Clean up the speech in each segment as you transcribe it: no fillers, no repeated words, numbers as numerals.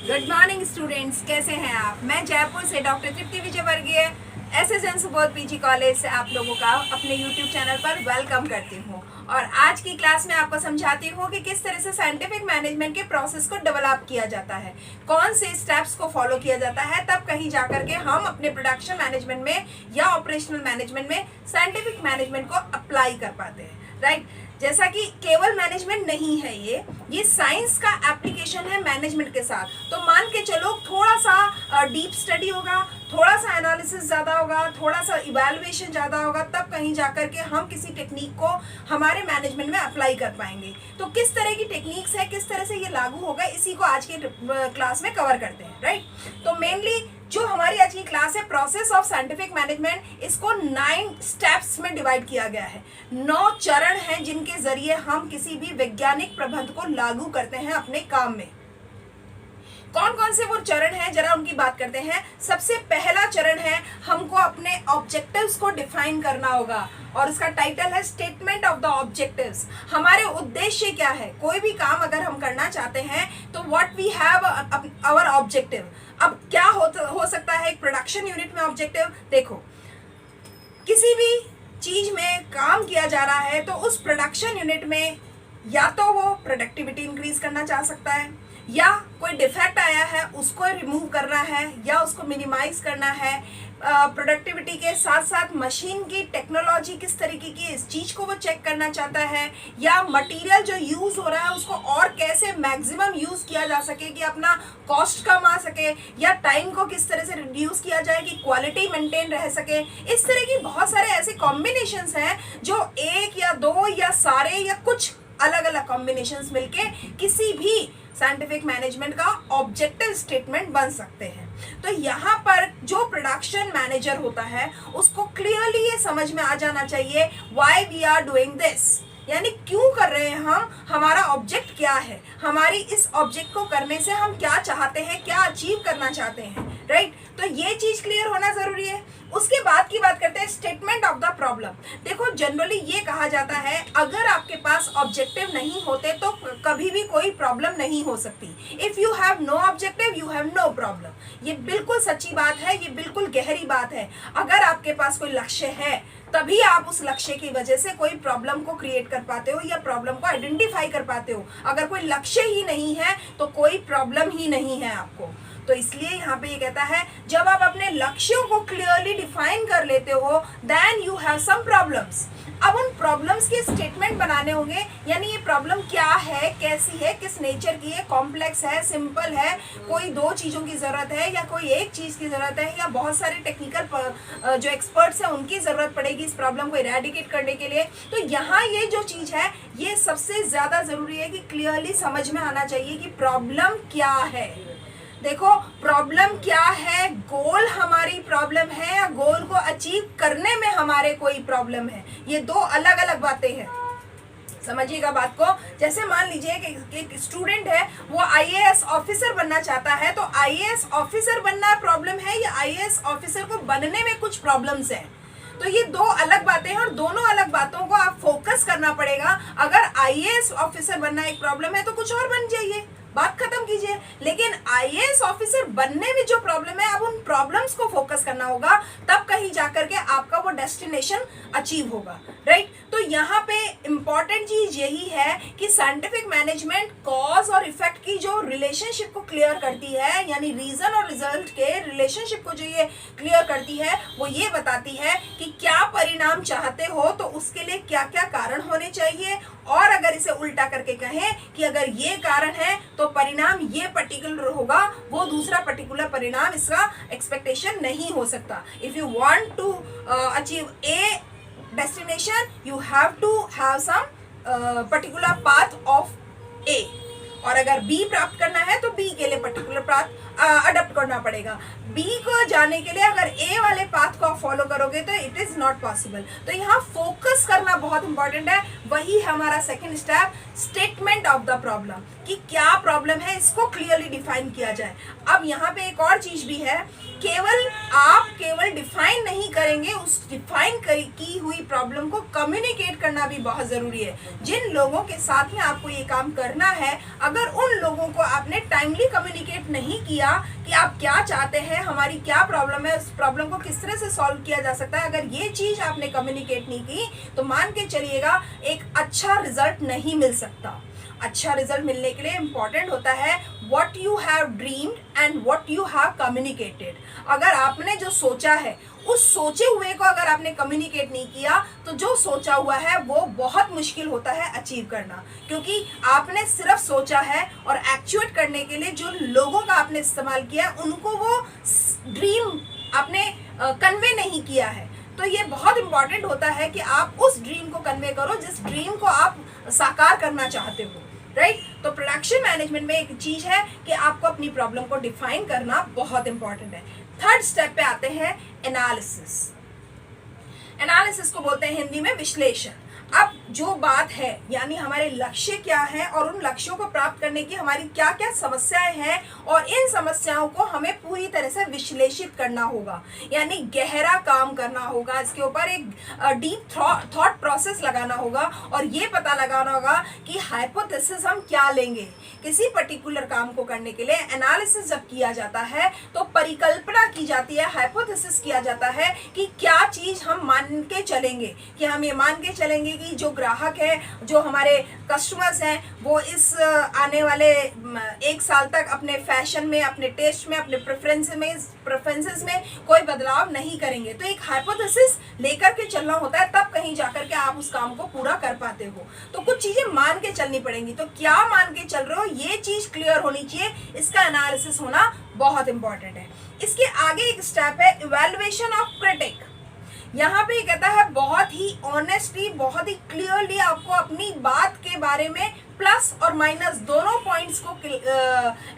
Good morning students, कैसे हैं आप। मैं जयपुर से doctor Tripti Vijayvargiya SSN Subodh PG college से आप लोगों का अपने यूट्यूब चैनल पर वेलकम करती हूं। और आज की क्लास में आपको समझाती हूं कि किस तरह से साइंटिफिक मैनेजमेंट के प्रोसेस को डेवलप किया जाता है, कौन से स्टेप्स को फॉलो किया जाता है, तब कहीं जाकर के हम अपने प्रोडक्शन मैनेजमेंट में या ऑपरेशनल मैनेजमेंट में साइंटिफिक मैनेजमेंट को अप्लाई कर पाते हैं। राइट, जैसा कि केवल मैनेजमेंट नहीं है, ये साइंस का एप्लीकेशन है मैनेजमेंट के साथ। तो मान के चलो थोड़ा सा डीप स्टडी होगा, थोड़ा सा एनालिसिस ज़्यादा होगा, थोड़ा सा इवैल्यूएशन ज़्यादा होगा, तब कहीं जाकर के हम किसी टेक्निक को हमारे मैनेजमेंट में अप्लाई कर पाएंगे। तो किस तरह की टेक्निक्स है, किस तरह से ये लागू होगा, इसी को आज के क्लास में कवर करते हैं। राइट, तो मेनली जो हमारी आज की क्लास है प्रोसेस ऑफ साइंटिफिक मैनेजमेंट, इसको 9 स्टेप्स में डिवाइड किया गया है। 9 चरण हैं जिनके जरिए हम किसी भी वैज्ञानिक प्रबंध को लागू करते हैं अपने काम में। कौन कौन से वो चरण हैं, जरा उनकी बात करते हैं। सबसे पहला चरण है, हमको अपने ऑब्जेक्टिव्स को डिफाइन करना होगा और उसका टाइटल है स्टेटमेंट ऑफ द ऑब्जेक्टिव्स। हमारे उद्देश्य क्या है, कोई भी काम अगर हम करना चाहते हैं तो what we have our objective. अब क्या हो सकता है एक प्रोडक्शन यूनिट में ऑब्जेक्टिव। देखो, किसी भी चीज में काम किया जा रहा है तो उस प्रोडक्शन यूनिट में या तो वो प्रोडक्टिविटी इंक्रीज करना चाह सकता है, या कोई डिफेक्ट आया है उसको रिमूव करना है, या उसको मिनिमाइज करना है। प्रोडक्टिविटी के साथ साथ मशीन की टेक्नोलॉजी किस तरीके की इस चीज को वो चेक करना चाहता है, या मटेरियल जो यूज हो रहा है उसको और कैसे मैक्सिमम यूज किया जा सके कि अपना कॉस्ट कम आ सके, या टाइम को किस तरह से रिड्यूस किया जाए कि क्वालिटी मेंटेन रह सके। इस तरह की बहुत सारे ऐसे कॉम्बिनेशंस हैं जो एक या दो या सारे या कुछ अलग अलग कॉम्बिनेशंस मिलके किसी भी साइंटिफिक मैनेजमेंट का ऑब्जेक्टिव स्टेटमेंट बन सकते हैं। तो यहाँ पर जो प्रोडक्शन मैनेजर होता है उसको क्लियरली ये समझ में आ जाना चाहिए why we are doing this, यानी क्यों कर रहे हैं हम, हमारा ऑब्जेक्ट क्या है, हमारी इस ऑब्जेक्ट को करने से हम क्या चाहते हैं, क्या अचीव करना चाहते हैं। राइट, तो ये चीज क्लियर होना जरूरी है। उसके बाद की बात करते हैं स्टेटमेंट ऑफ द प्रॉब्लम। देखो, जनरली ये कहा जाता है अगर आपके पास ऑब्जेक्टिव नहीं होते तो कभी भी कोई प्रॉब्लम नहीं हो सकती। If you have no objective you have no problem. ये बिल्कुल सच्ची बात है, ये बिल्कुल गहरी बात है। अगर आपके पास कोई लक्ष्य है तभी आप उस लक्ष्य की वजह से कोई प्रॉब्लम को क्रिएट कर पाते हो या प्रॉब्लम को आइडेंटिफाई कर पाते हो। अगर कोई लक्ष्य ही नहीं है तो कोई प्रॉब्लम ही नहीं है आपको। तो इसलिए यहाँ पे ये कहता है जब आप अपने लक्ष्यों को क्लियरली डिफाइन कर लेते हो then you have some problems. अब उन प्रॉब्लम्स के स्टेटमेंट बनाने होंगे, यानी ये प्रॉब्लम क्या है, कैसी है, किस नेचर की है, कॉम्प्लेक्स है, सिंपल है, कोई 2 चीज़ों की ज़रूरत है या कोई एक चीज़ की ज़रूरत है, या बहुत सारे टेक्निकल जो एक्सपर्ट्स हैं उनकी ज़रूरत पड़ेगी इस प्रॉब्लम को इरेडिकेट करने के लिए। तो यहाँ ये जो चीज़ है ये सबसे ज़्यादा ज़रूरी है कि क्लियरली समझ में आना चाहिए कि प्रॉब्लम क्या है। देखो, प्रॉब्लम क्या है, गोल हमारी प्रॉब्लम है या गोल को अचीव करने में हमारे कोई प्रॉब्लम है, ये 2 अलग अलग बातें हैं। समझिएगा बात को। जैसे मान लीजिए कि एक स्टूडेंट है, वो आईएएस ऑफिसर बनना चाहता है, तो आईएएस ऑफिसर बनना प्रॉब्लम है या आईएएस ऑफिसर को बनने में कुछ प्रॉब्लम्स हैं। तो ये 2 अलग बातें हैं और दोनों अलग बातों को आप फोकस करना पड़ेगा। अगर आईएएस ऑफिसर बनना एक प्रॉब्लम है तो कुछ और बन जाइए, बात खत्म कीजिए। लेकिन आईएएस ऑफिसर बनने में जो प्रॉब्लम है, अब उन प्रॉब्लम्स को फोकस करना होगा, तब कहीं जाकर के आपका वो डेस्टिनेशन अचीव होगा। राइट, तो यहाँ पे इंपॉर्टेंट चीज यही है कि साइंटिफिक मैनेजमेंट कॉज और इफेक्ट की जो रिलेशनशिप को क्लियर करती है, यानी रीजन और रिजल्ट के रिलेशनशिप को जो ये क्लियर करती है वो ये बताती है कि क्या परिणाम चाहते हो तो उसके लिए क्या क्या कारण होने चाहिए, और अगर इसे उल्टा करके कहें कि अगर ये कारण है तो परिणाम ये पर्टिकुलर होगा, वो दूसरा पर्टिकुलर परिणाम इसका एक्सपेक्टेशन नहीं हो सकता। If you want to achieve a destination you have to have some particular path of a, और अगर बी प्राप्त करना है तो बी के लिए पर्टिकुलर पाथ अडॉप्ट छोड़ना पड़ेगा। बी को जाने के लिए अगर ए वाले पाथ को आप फॉलो करोगे तो इट इज नॉट पॉसिबल। तो यहाँ फोकस करना बहुत इंपॉर्टेंट है। वही हमारा second step, statement of the problem, कि क्या प्रॉब्लम है इसको क्लियरली डिफाइन किया जाए। अब यहाँ पे एक और चीज भी है, आप केवल डिफाइन नहीं करेंगे, उस डिफाइन की हुई प्रॉब्लम को कम्युनिकेट करना भी बहुत जरूरी है। जिन लोगों के साथ में आपको ये काम करना है, अगर उन लोगों को आपने टाइमली कम्युनिकेट नहीं किया कि आप क्या चाहते हैं, हमारी क्या प्रॉब्लम है, उस प्रॉब्लम को किस तरह से सॉल्व किया जा सकता है, अगर ये चीज आपने कम्युनिकेट नहीं की तो मान के चलिएगा एक अच्छा रिजल्ट नहीं मिल सकता। अच्छा रिजल्ट मिलने के लिए इंपॉर्टेंट होता है what you have dreamed and what you have communicated. अगर आपने जो सोचा है उस सोचे हुए को अगर आपने कम्युनिकेट नहीं किया तो जो सोचा हुआ है वो बहुत मुश्किल होता है अचीव करना, क्योंकि आपने सिर्फ सोचा है और एक्चुएट करने के लिए जो लोगों का आपने इस्तेमाल किया है उनको वो ड्रीम आपने कन्वे नहीं किया है। तो ये बहुत इंपॉर्टेंट होता है कि आप उस ड्रीम को कन्वे करो जिस ड्रीम को आप साकार करना चाहते हो, राइट। तो प्रोडक्शन मैनेजमेंट में एक चीज है कि आपको अपनी प्रॉब्लम को डिफाइन करना बहुत इंपॉर्टेंट है। थर्ड स्टेप पे आते हैं एनालिसिस। एनालिसिस को बोलते हैं हिंदी में विश्लेषण। अब जो बात है यानी हमारे लक्ष्य क्या है और उन लक्ष्यों को प्राप्त करने की हमारी क्या क्या समस्याएं हैं और इन समस्याओं को हमें पूरी तरह से विश्लेषित करना होगा, यानी गहरा काम करना होगा। इसके ऊपर एक डीप थॉट प्रोसेस लगाना होगा और ये पता लगाना होगा कि हाइपोथेसिस हम क्या लेंगे। किसी पर्टिकुलर काम को करने के लिए एनालिसिस जब किया जाता है तो परिकल्पना की जाती है, हाइपोथेसिस किया जाता है कि क्या चीज हम मान के चलेंगे, कि हम ये मान के चलेंगे कि जो ग्राहक है, जो हमारे कस्टमर्स हैं, वो इस आने वाले 1 साल तक अपने फैशन में, अपने टेस्ट में, अपने प्रेफरेंसेस में कोई बदलाव नहीं करेंगे। तो एक हाइपोथेसिस लेकर के चलना होता है, तब कहीं जाकर के आप उस काम को पूरा कर पाते हो। तो कुछ चीजें मान के चलनी पड़ेंगी। तो क्या मान के चल रहे हो ये चीज क्लियर होनी चाहिए, इसका एनालिसिस होना बहुत इंपॉर्टेंट है। इसके आगे एक स्टेप है इवैल्यूएशन ऑफ क्रिटिक। यहाँ पे कहता है बहुत ही ऑनेस्टली, बहुत ही क्लियरली आपको अपनी बात के बारे में प्लस और माइनस दोनों पॉइंट्स को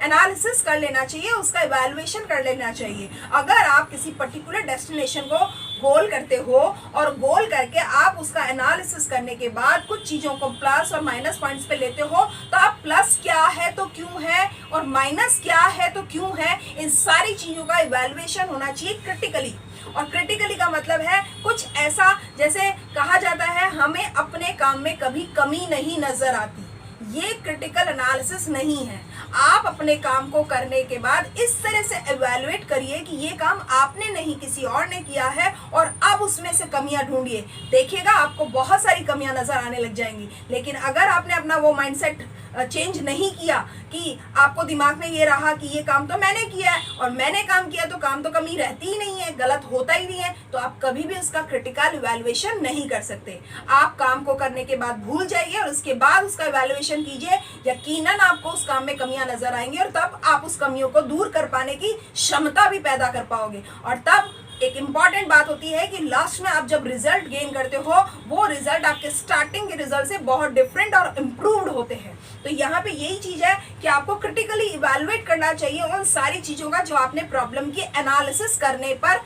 एनालिसिस कर लेना चाहिए, उसका इवैल्यूएशन कर लेना चाहिए। अगर आप किसी पर्टिकुलर डेस्टिनेशन को गोल करते हो और गोल करके आप उसका एनालिसिस करने के बाद कुछ चीज़ों को प्लस और माइनस पॉइंट्स पे लेते हो, तो आप प्लस क्या है तो क्यों है और माइनस क्या है तो क्यों है, इन सारी चीज़ों का इवैल्यूएशन होना चाहिए क्रिटिकली। और क्रिटिकली का मतलब है कुछ ऐसा, जैसे कहा जाता है हमें अपने काम में कभी कमी नहीं नजर आती, ये क्रिटिकल एनालिसिस नहीं है। आप अपने काम को करने के बाद इस तरह से एवेल्युएट करिए कि ये काम आपने नहीं किसी और ने किया है और अब उसमें से कमियां ढूंढिए। देखिएगा आपको बहुत सारी कमियां नजर आने लग जाएंगी। लेकिन अगर आपने अपना वो माइंडसेट चेंज नहीं किया कि आपको दिमाग में ये रहा कि ये काम तो मैंने किया है और मैंने काम किया तो काम तो कमी रहती ही नहीं है, गलत होता ही नहीं है, तो आप कभी भी उसका क्रिटिकल इवैल्यूएशन नहीं कर सकते। आप काम को करने के बाद भूल जाइए और उसके बाद उसका इवैल्यूएशन कीजिए। यकीनन आपको उस काम में कमियां नजर आएंगी और तब आप उस कमियों को दूर कर पाने की क्षमता भी पैदा कर पाओगे। और तब एक इम्पॉर्टेंट बात होती है कि लास्ट में आप जब रिजल्ट गेन करते हो, वो रिजल्ट आपके स्टार्टिंग के रिजल्ट से बहुत डिफरेंट और इम्प्रूव्ड होते हैं। तो यहाँ पे यही चीज है कि आपको क्रिटिकली इवैल्यूएट करना चाहिए उन सारी चीजों का जो आपने प्रॉब्लम की एनालिसिस करने पर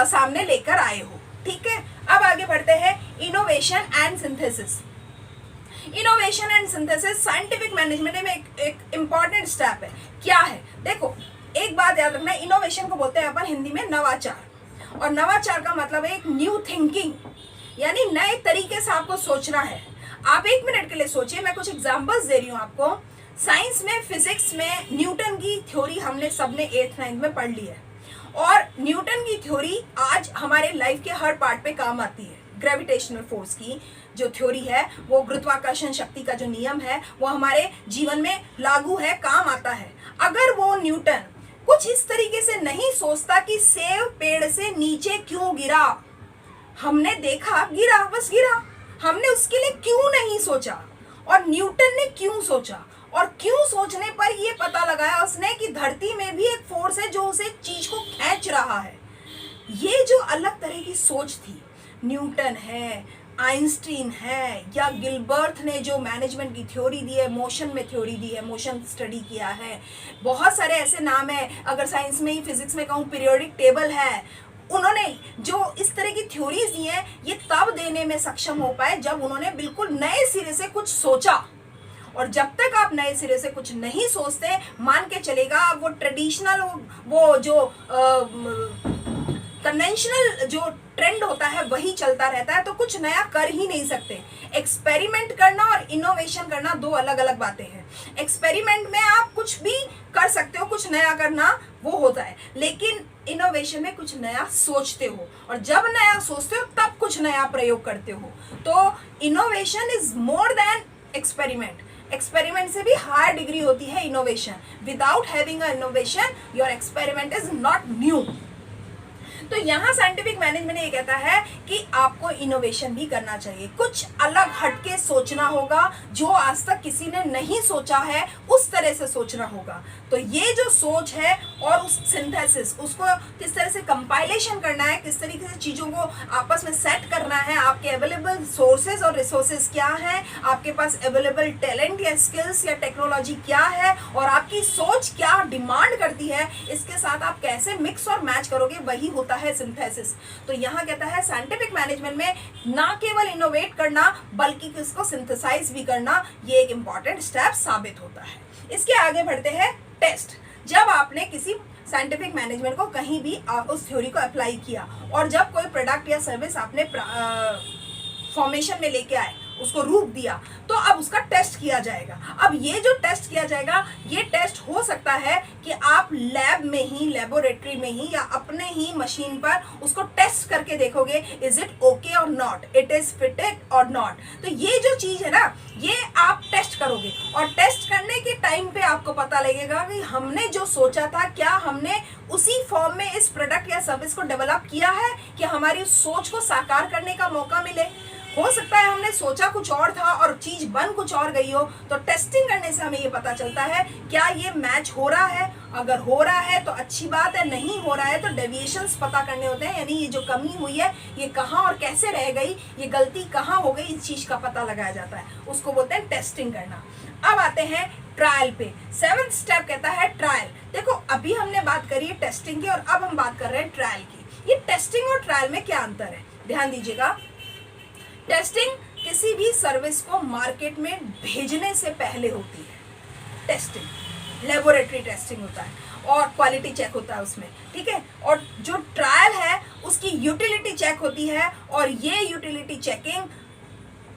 सामने लेकर आए हो। ठीक है, अब आगे बढ़ते हैं innovation and synthesis. Innovation and synthesis scientific management में एक इम्पॉर्टेंट स्टेप है। क्या है, देखो एक बात याद रखना, इनोवेशन को बोलते हैं अपन हिंदी में नवाचार, और नवाचार का मतलब है एक न्यू थिंकिंग, यानी नए तरीके से आपको सोचना है। आप 1 मिनट के लिए सोचिए, मैं कुछ एग्जांपल्स दे रही हूँ आपको। साइंस में, फिजिक्स में न्यूटन की थ्योरी हमने सबने 8th 9th में पढ़ ली है और न्यूटन की थ्योरी आज हमारे लाइफ के हर पार्ट पे काम आती है। ग्रेविटेशनल फोर्स की जो थ्योरी है, वो गुरुत्वाकर्षण शक्ति का जो नियम है, वो हमारे जीवन में लागू है, काम आता है। अगर वो न्यूटन कुछ इस तरीके से नहीं सोचता कि सेब पेड़ से नीचे क्यों गिरा, हमने देखा गिरा, बस गिरा, हमने उसके लिए क्यों नहीं सोचा, और न्यूटन ने क्यों सोचा, और क्यों सोचने पर ये पता लगाया उसने कि धरती में भी एक फोर्स है जो उसे चीज को खींच रहा है। ये जो अलग तरह की सोच थी, न्यूटन है, आइंस्टीन है, या गिलबर्ट ने जो मैनेजमेंट की थ्योरी दी है, मोशन में थ्योरी दी है, मोशन स्टडी किया है, बहुत सारे ऐसे नाम हैं। अगर साइंस में ही, फिजिक्स में कहूँ, पीरियोडिक टेबल है। उन्होंने जो इस तरह की थ्योरीज दी हैं, ये तब देने में सक्षम हो पाए जब उन्होंने बिल्कुल नए सिरे से कुछ सोचा। और जब तक आप नए सिरे से कुछ नहीं सोचते, मान के चलेगा आप वो ट्रेडिशनल, वो जो कन्वेंशनल जो ट्रेंड होता है वही चलता रहता है, तो कुछ नया कर ही नहीं सकते। एक्सपेरिमेंट करना और इनोवेशन करना दो अलग अलग बातें हैं। एक्सपेरिमेंट में आप कुछ भी कर सकते हो, कुछ नया करना वो होता है, लेकिन इनोवेशन में कुछ नया सोचते हो, और जब नया सोचते हो तब कुछ नया प्रयोग करते हो। तो innovation is more than experiment. Experiment से भी हायर डिग्री होती है innovation. Without having a innovation your experiment is not new. तो यहाँ साइंटिफिक मैनेजमेंट ये कहता है कि आपको इनोवेशन भी करना चाहिए, कुछ अलग हटके सोचना होगा, जो आज तक किसी ने नहीं सोचा है उस तरह से सोचना होगा। तो ये जो सोच है और उस सिंथेसिस, उसको किस तरह से कंपाइलेशन करना है, किस तरीके से चीज़ों को आपस में सेट करना है, आपके अवेलेबल सोर्सेज और रिसोर्सेज क्या है, आपके पास अवेलेबल टैलेंट या स्किल्स या टेक्नोलॉजी क्या है, और आपकी सोच क्या डिमांड करती है, इसके साथ आप कैसे मिक्स और मैच करोगे, वही होता है सिंथेसिस। तो यहाँ कहता है साइंटिफिक मैनेजमेंट में ना केवल इनोवेट करना बल्कि इसको सिंथेसाइज भी करना, ये एक इंपॉर्टेंट स्टेप साबित होता है। इसके आगे बढ़ते हैं टेस्ट। जब आपने किसी साइंटिफिक मैनेजमेंट को कहीं भी उस थ्योरी को अप्लाई किया, और जब कोई प्रोडक्ट या सर्विस आपने फॉर्मेशन में लेके आए, उसको रूप दिया, तो अब उसका टेस्ट किया जाएगा। अब ये जो टेस्ट किया जाएगा, ये टेस्ट हो सकता है कि आप लैब में ही, लेबोरेटरी में ही, या अपने ही मशीन पर उसको टेस्ट करके देखोगे, इज इट ओके और नॉट, इट इज फिटेड और नॉट। तो ये जो चीज है ना, ये आप टेस्ट करोगे, और टेस्ट करने के टाइम पे आपको पता लगेगा कि हमने जो सोचा था, क्या हमने उसी फॉर्म में इस प्रोडक्ट या सर्विस को डेवलप किया है, कि हमारी सोच को साकार करने का मौका मिले। हो सकता है हमने सोचा कुछ और था और चीज बन कुछ और गई हो। तो टेस्टिंग करने से हमें ये पता चलता है क्या ये मैच हो रहा है। अगर हो रहा है तो अच्छी बात है, नहीं हो रहा है तो डेविएशंस पता करने होते हैं, यानी ये जो कमी हुई है ये कहाँ और कैसे रह गई, ये गलती कहाँ हो गई, इस चीज का पता लगाया जाता है, उसको बोलते हैं टेस्टिंग करना। अब आते हैं ट्रायल पे। 7th स्टेप कहता है ट्रायल। देखो, अभी हमने बात करी है टेस्टिंग की, और अब हम बात कर रहे हैं ट्रायल की। ये टेस्टिंग और ट्रायल में क्या अंतर है, ध्यान दीजिएगा। टेस्टिंग किसी भी सर्विस को मार्केट में भेजने से पहले होती है। टेस्टिंग लेबोरेटरी टेस्टिंग होता है और क्वालिटी चेक होता है उसमें, ठीक है। और जो ट्रायल है उसकी यूटिलिटी चेक होती है, और ये यूटिलिटी चेकिंग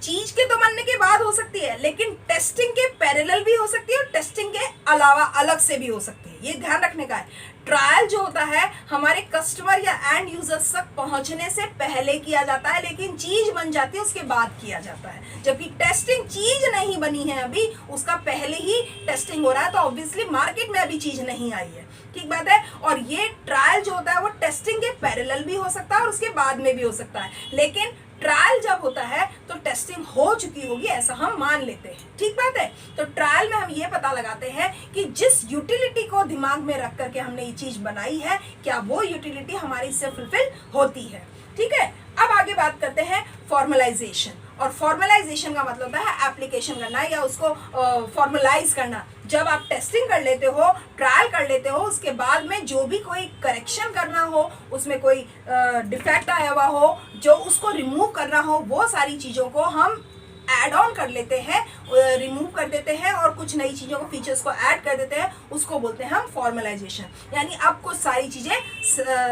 चीज के तो बनने के बाद हो सकती है, लेकिन टेस्टिंग के पैरेलल भी हो सकती है और टेस्टिंग के अलावा अलग से भी हो सकती है। ये ध्यान रखने का है। ट्रायल जो होता है हमारे कस्टमर या एंड यूजर्स तक पहुंचने से पहले किया जाता है, लेकिन चीज बन जाती है उसके बाद किया जाता है। जबकि टेस्टिंग चीज नहीं बनी है अभी, उसका पहले ही टेस्टिंग हो रहा है, तो ऑब्वियसली मार्केट में अभी चीज नहीं आई है, ठीक बात है। और ये ट्रायल जो होता है वो टेस्टिंग के पैरेलल भी हो सकता है और उसके बाद में भी हो सकता है, लेकिन ट्रायल जब होता है तो टेस्टिंग हो चुकी होगी ऐसा हम मान लेते हैं, ठीक बात है। तो ट्रायल में हम ये पता लगाते हैं कि जिस यूटिलिटी को दिमाग में रख करके हमने ये चीज बनाई है, क्या वो यूटिलिटी हमारी इससे फुलफिल होती है, ठीक है। अब आगे बात करते हैं फॉर्मलाइजेशन। और फॉर्मलाइजेशन का मतलब होता है एप्लीकेशन करना या उसको फॉर्मलाइज करना। जब आप टेस्टिंग कर लेते हो, ट्रायल कर लेते हो, उसके बाद में जो भी कोई करेक्शन करना हो, उसमें कोई डिफेक्ट आया हुआ हो, जो उसको रिमूव करना हो, वो सारी चीज़ों को हम ऐड ऑन कर लेते हैं, रिमूव कर देते हैं और कुछ नई चीज़ों को, फीचर्स को ऐड कर देते हैं, उसको बोलते हैं हम फॉर्मलाइजेशन। यानी अब कुछ सारी चीज़ें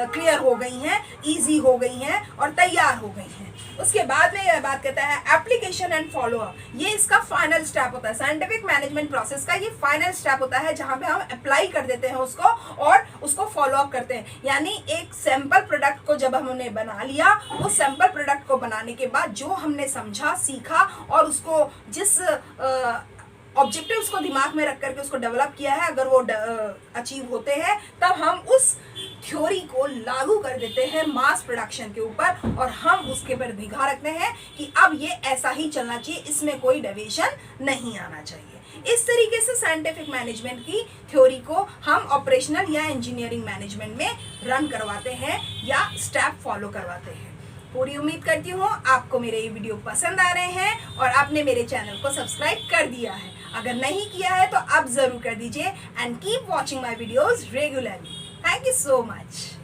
क्लियर हो गई हैं, ईजी हो गई हैं और तैयार हो गई हैं। उसके बाद में यह बात कहता है एप्लीकेशन एंड फॉलो अप। ये इसका फाइनल स्टेप होता है, साइंटिफिक मैनेजमेंट प्रोसेस का ये फाइनल स्टेप होता है, जहाँ पे हम अप्लाई कर देते हैं उसको और उसको फॉलो अप करते हैं। यानी एक सैंपल प्रोडक्ट को जब हमने बना लिया, उस सैंपल प्रोडक्ट को बनाने के बाद जो हमने समझा, सीखा और उसको जिस ऑब्जेक्टिव्स को दिमाग में रख करके उसको डेवलप किया है, अगर वो अचीव होते हैं, तब हम उस थ्योरी को लागू कर देते हैं मास प्रोडक्शन के ऊपर और हम उसके पर निगाह रखते हैं कि अब ये ऐसा ही चलना चाहिए, इसमें कोई डेविएशन नहीं आना चाहिए। इस तरीके से साइंटिफिक मैनेजमेंट की थ्योरी को हम ऑपरेशनल या इंजीनियरिंग मैनेजमेंट में रन करवाते हैं या स्टेप फॉलो करवाते हैं। पूरी उम्मीद करती हूँ आपको मेरे ये वीडियो पसंद आ रहे हैं और आपने मेरे चैनल को सब्सक्राइब कर दिया है। अगर नहीं किया है तो अब ज़रूर कर दीजिए and keep watching my videos regularly. Thank you so much.